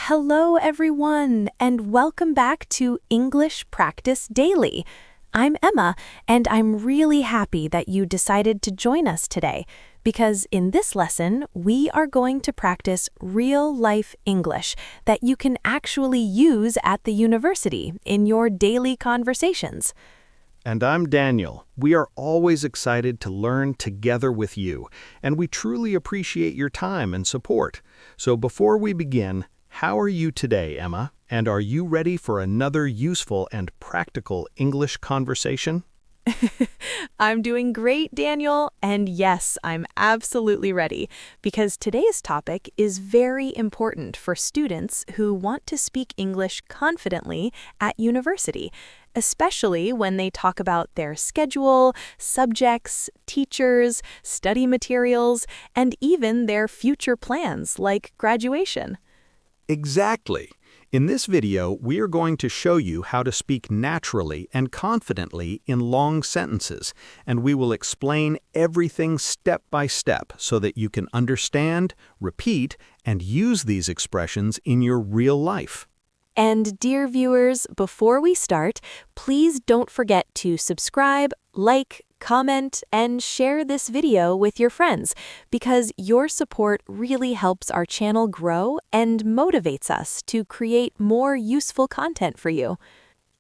Hello, everyone, and welcome back to English Practice Daily. I'm Emma, and I'm really happy that you decided to join us today, because in this lesson, we are going to practice real-life English that you can actually use at the university in your daily conversations. And I'm Daniel. We are always excited to learn together with you, and we truly appreciate your time and support. So before we begin, how are you today, Emma? And are you ready for another useful and practical English conversation? I'm doing great, Daniel, and yes, I'm absolutely ready, because today's topic is very important for students who want to speak English confidently at university, especially when they talk about their schedule, subjects, teachers, study materials, and even their future plans like graduation. Exactly. In this video, we are going to show you how to speak naturally and confidently in long sentences, and we will explain everything step by step so that you can understand, repeat, and use these expressions in your real life. And dear viewers, before we start, please don't forget to subscribe, like, comment, and share this video with your friends, because your support really helps our channel grow and motivates us to create more useful content for you.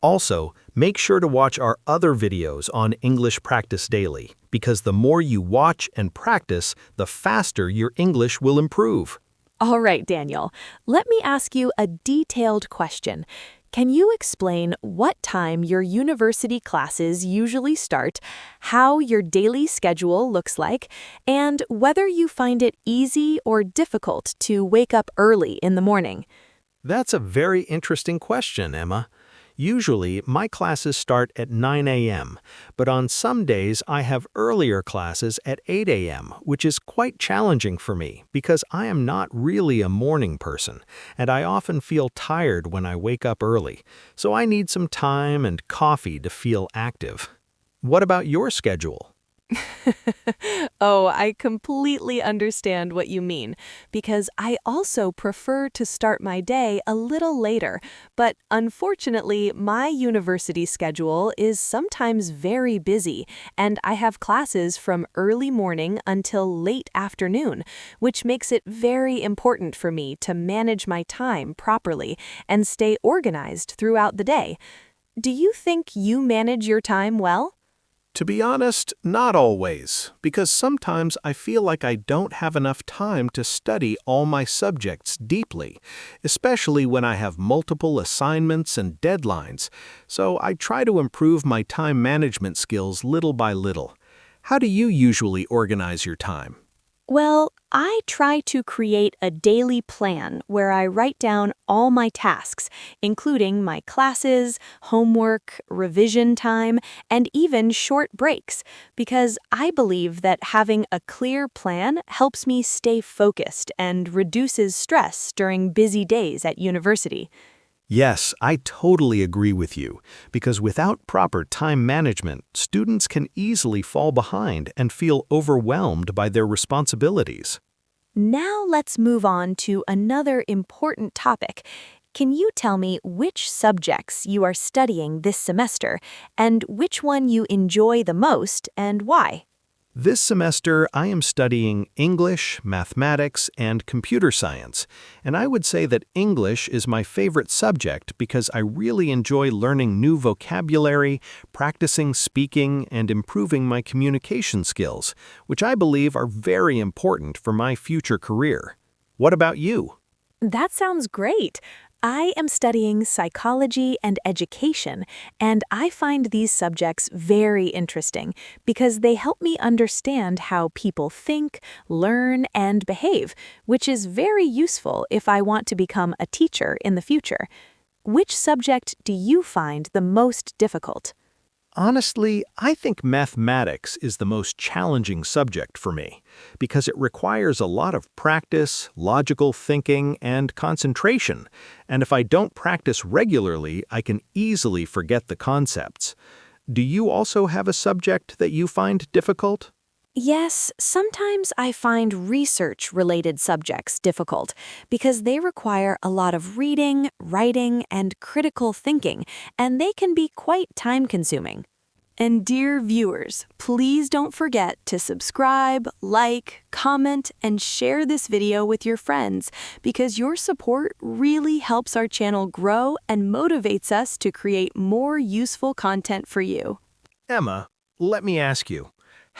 Also, make sure to watch our other videos on English Practice Daily, because the more you watch and practice, the faster your English will improve. All right, Daniel, let me ask you a detailed question. Can you explain what time your university classes usually start, how your daily schedule looks like, and whether you find it easy or difficult to wake up early in the morning? That's a very interesting question, Emma. Usually, my classes start at 9 a.m., but on some days I have earlier classes at 8 a.m., which is quite challenging for me because I am not really a morning person, and I often feel tired when I wake up early, so I need some time and coffee to feel active. What about your schedule? Oh, I completely understand what you mean, because I also prefer to start my day a little later, but unfortunately, my university schedule is sometimes very busy, and I have classes from early morning until late afternoon, which makes it very important for me to manage my time properly and stay organized throughout the day. Do you think you manage your time well? To be honest, not always, because sometimes I feel like I don't have enough time to study all my subjects deeply, especially when I have multiple assignments and deadlines, so I try to improve my time management skills little by little. How do you usually organize your time? Well, I try to create a daily plan where I write down all my tasks, including my classes, homework, revision time, and even short breaks, because I believe that having a clear plan helps me stay focused and reduces stress during busy days at university. Yes, I totally agree with you, because without proper time management, students can easily fall behind and feel overwhelmed by their responsibilities. Now let's move on to another important topic. Can you tell me which subjects you are studying this semester and which one you enjoy the most and why? This semester, I am studying English, mathematics, and computer science, and I would say that English is my favorite subject because I really enjoy learning new vocabulary, practicing speaking, and improving my communication skills, which I believe are very important for my future career. What about you? That sounds great. I am studying psychology and education, and I find these subjects very interesting because they help me understand how people think, learn, and behave, which is very useful if I want to become a teacher in the future. Which subject do you find the most difficult? Honestly, I think mathematics is the most challenging subject for me because it requires a lot of practice, logical thinking, and concentration, and if I don't practice regularly, I can easily forget the concepts. Do you also have a subject that you find difficult? Yes, sometimes I find research-related subjects difficult because they require a lot of reading, writing, and critical thinking, and they can be quite time-consuming. And dear viewers, please don't forget to subscribe, like, comment, and share this video with your friends because your support really helps our channel grow and motivates us to create more useful content for you. Emma, let me ask you,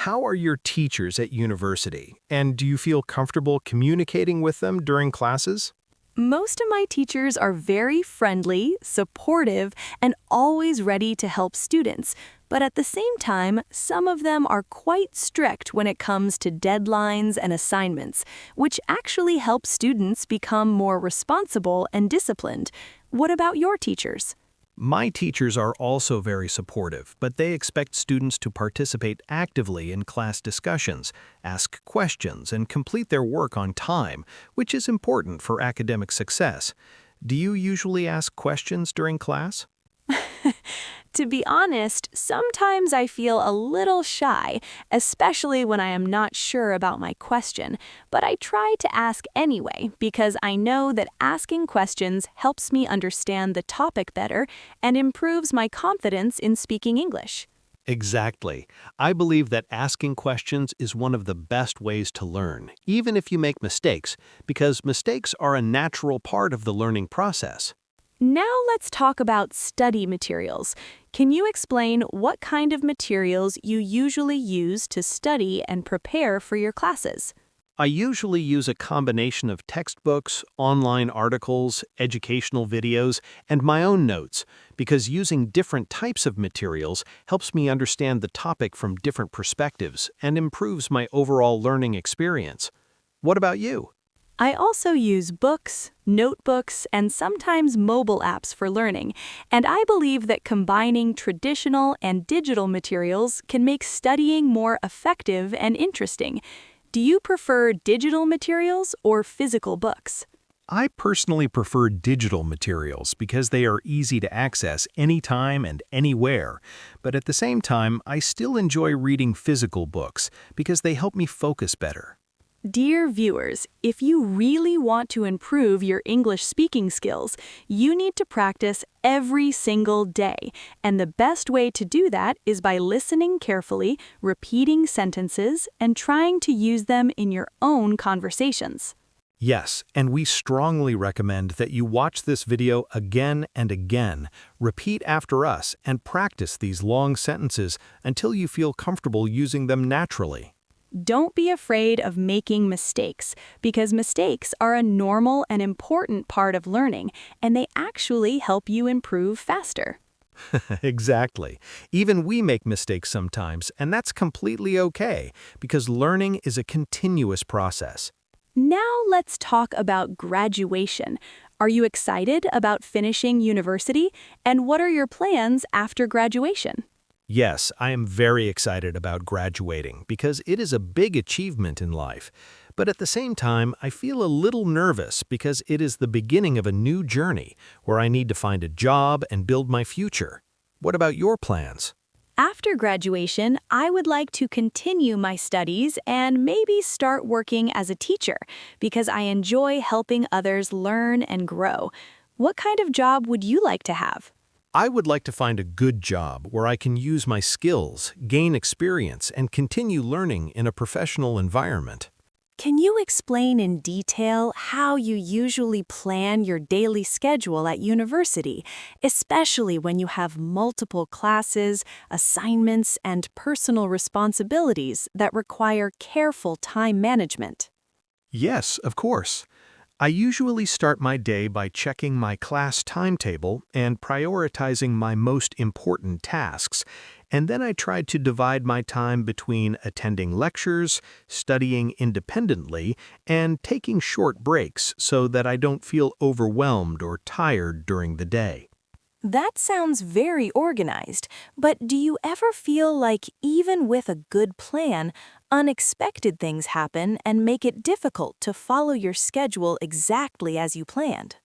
how are your teachers at university, and do you feel comfortable communicating with them during classes? Most of my teachers are very friendly, supportive, and always ready to help students. But at the same time, some of them are quite strict when it comes to deadlines and assignments, which actually helps students become more responsible and disciplined. What about your teachers? My teachers are also very supportive, but they expect students to participate actively in class discussions, ask questions, and complete their work on time, which is important for academic success. Do you usually ask questions during class? To be honest, sometimes I feel a little shy, especially when I am not sure about my question, but I try to ask anyway because I know that asking questions helps me understand the topic better and improves my confidence in speaking English. Exactly. I believe that asking questions is one of the best ways to learn, even if you make mistakes, because mistakes are a natural part of the learning process. Now let's talk about study materials. Can you explain what kind of materials you usually use to study and prepare for your classes? I usually use a combination of textbooks, online articles, educational videos, and my own notes, because using different types of materials helps me understand the topic from different perspectives and improves my overall learning experience. What about you? I also use books, notebooks, and sometimes mobile apps for learning, and I believe that combining traditional and digital materials can make studying more effective and interesting. Do you prefer digital materials or physical books? I personally prefer digital materials because they are easy to access anytime and anywhere. But at the same time, I still enjoy reading physical books because they help me focus better. Dear viewers, if you really want to improve your English speaking skills, you need to practice every single day. And the best way to do that is by listening carefully, repeating sentences, and trying to use them in your own conversations. Yes, and we strongly recommend that you watch this video again and again, repeat after us, and practice these long sentences until you feel comfortable using them naturally. Don't be afraid of making mistakes, because mistakes are a normal and important part of learning, and they actually help you improve faster. Exactly. Even we make mistakes sometimes, and that's completely okay, because learning is a continuous process. Now let's talk about graduation. Are you excited about finishing university? And what are your plans after graduation? Yes, I am very excited about graduating because it is a big achievement in life. But at the same time, I feel a little nervous because it is the beginning of a new journey where I need to find a job and build my future. What about your plans? After graduation, I would like to continue my studies and maybe start working as a teacher because I enjoy helping others learn and grow. What kind of job would you like to have? I would like to find a good job where I can use my skills, gain experience, and continue learning in a professional environment. Can you explain in detail how you usually plan your daily schedule at university, especially when you have multiple classes, assignments, and personal responsibilities that require careful time management? Yes, of course. I usually start my day by checking my class timetable and prioritizing my most important tasks, and then I try to divide my time between attending lectures, studying independently, and taking short breaks so that I don't feel overwhelmed or tired during the day. That sounds very organized, but do you ever feel like even with a good plan, unexpected things happen and make it difficult to follow your schedule exactly as you planned?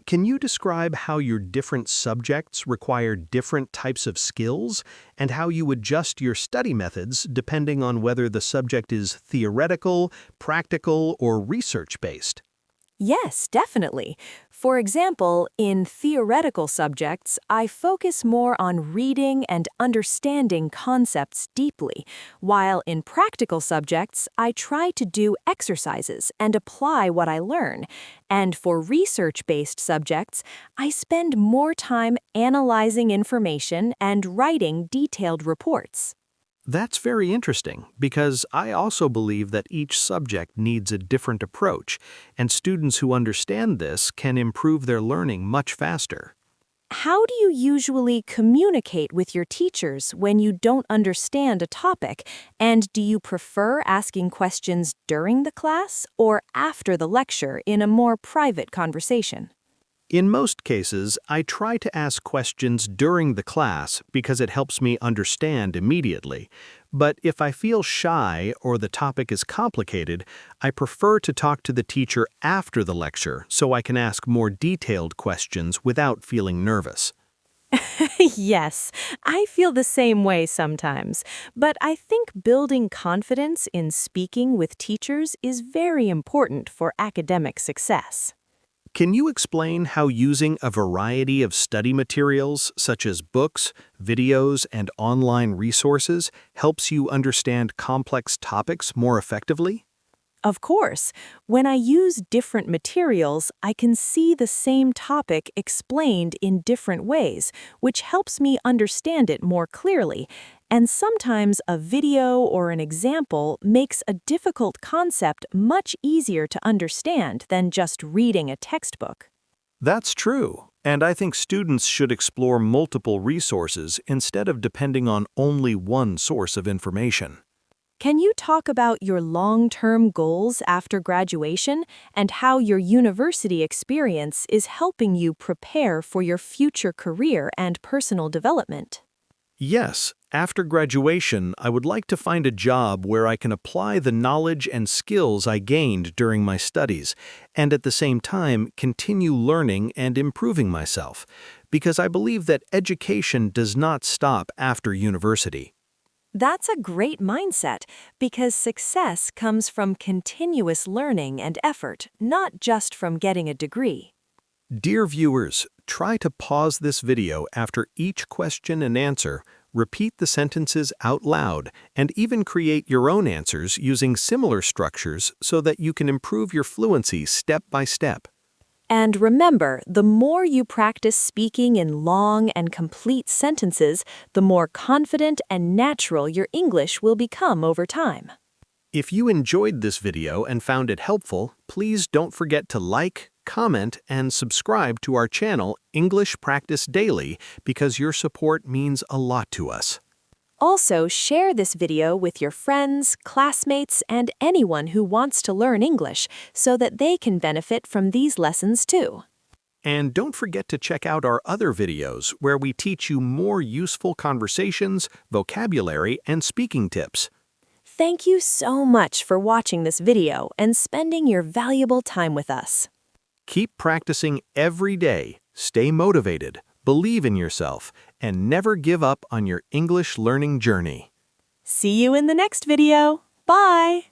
Can you describe how your different subjects require different types of skills and how you adjust your study methods depending on whether the subject is theoretical, practical, or research-based? Yes, definitely. For example, in theoretical subjects, I focus more on reading and understanding concepts deeply, while in practical subjects, I try to do exercises and apply what I learn. And for research-based subjects, I spend more time analyzing information and writing detailed reports. That's very interesting because I also believe that each subject needs a different approach, and students who understand this can improve their learning much faster. How do you usually communicate with your teachers when you don't understand a topic? And do you prefer asking questions during the class or after the lecture in a more private conversation? In most cases, I try to ask questions during the class because it helps me understand immediately. But if I feel shy or the topic is complicated, I prefer to talk to the teacher after the lecture so I can ask more detailed questions without feeling nervous. Yes, I feel the same way sometimes, but I think building confidence in speaking with teachers is very important for academic success. Can you explain how using a variety of study materials, such as books, videos, and online resources, helps you understand complex topics more effectively? Of course, when I use different materials, I can see the same topic explained in different ways, which helps me understand it more clearly. And sometimes a video or an example makes a difficult concept much easier to understand than just reading a textbook. That's true, and I think students should explore multiple resources instead of depending on only one source of information. Can you talk about your long-term goals after graduation and how your university experience is helping you prepare for your future career and personal development? Yes, after graduation, I would like to find a job where I can apply the knowledge and skills I gained during my studies, and at the same time continue learning and improving myself, because I believe that education does not stop after university. That's a great mindset because success comes from continuous learning and effort, not just from getting a degree. Dear viewers, try to pause this video after each question and answer, repeat the sentences out loud, and even create your own answers using similar structures so that you can improve your fluency step by step. And remember, the more you practice speaking in long and complete sentences, the more confident and natural your English will become over time. If you enjoyed this video and found it helpful, please don't forget to like, comment, and subscribe to our channel, English Practice Daily, because your support means a lot to us. Also, share this video with your friends, classmates, and anyone who wants to learn English so that they can benefit from these lessons too. And don't forget to check out our other videos where we teach you more useful conversations, vocabulary, and speaking tips. Thank you so much for watching this video and spending your valuable time with us. Keep practicing every day, stay motivated, believe in yourself, and never give up on your English learning journey. See you in the next video. Bye!